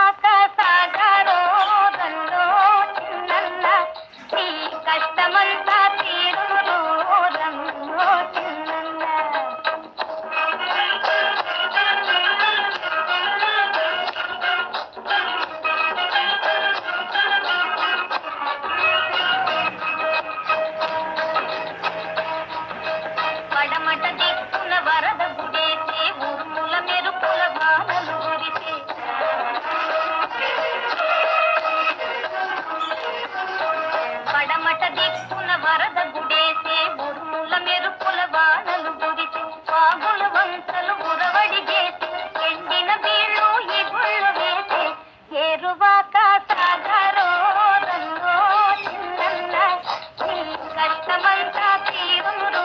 చేరువాక సాగరో రల్లో చిన్నన్న నీ కష్టమంతా తీరును రల్లో చిన్నన్న పడమట దిక్కున వరద గుడేసే ఉరుముల మెరుపుల వానలు కురిసే పడమట దిక్కున వరద గుడేసే ఉరుముల మెరుపుల వానలు కురిసే వాగుల వంశలు ఉరవడి చేసి ఎండిన వీళ్ళు ఇగుళ్ళు వేసే చేరువాక సాగరో రల్లో చిన్నన్న నీ కష్టమంతా తీరును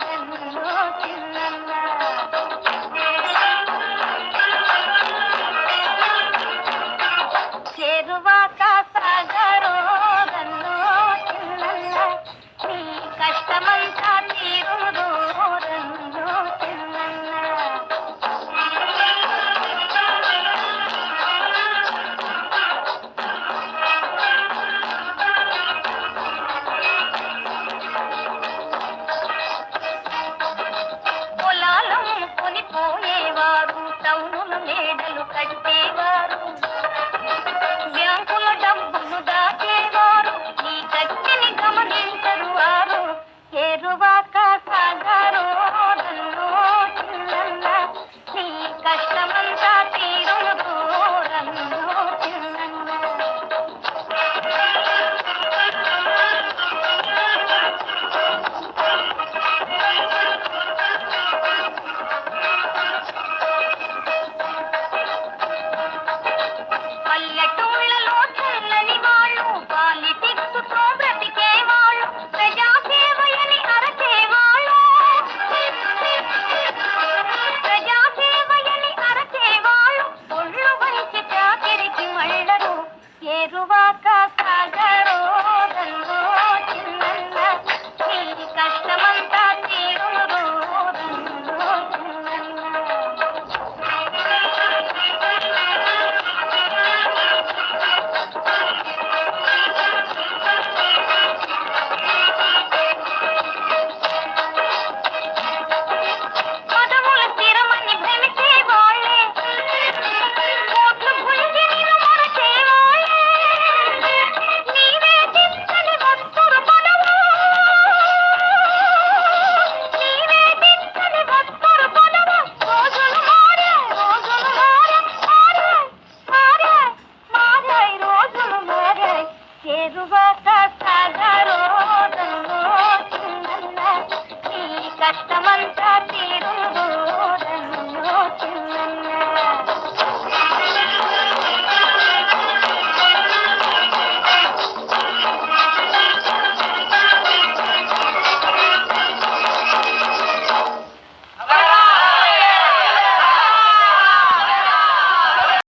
రల్లో చిన్నన్న చేరువాక సాగరో రల్లో చిన్నన్న నీ కష్టమంతా తీరును రల్లో చిన్నన్న పొలాలమ్ముకొని పోయేవారు టౌనుల మేడలు కట్టేవారు బ్యాంకుల డబ్బులు దాచేవారు నీ కత్తిని గమనించరు వారు చేరువాక సాగరో రల్లో చిన్నన్న నీ కష్టమంతా తీరును రల్లో చిన్నన్న పల్లెటూళ్ళలో చల్లని వాళ్ళు పాలిటిక్స్తో బ్రతికేవాళ్ళు ప్రజాసేవయని అరచేవాళ్ళు ప్రజాసేవయని అరచేవాళ్ళు ఒళ్ళు వంచి చాకిరికి మళ్ళరు చేరువాక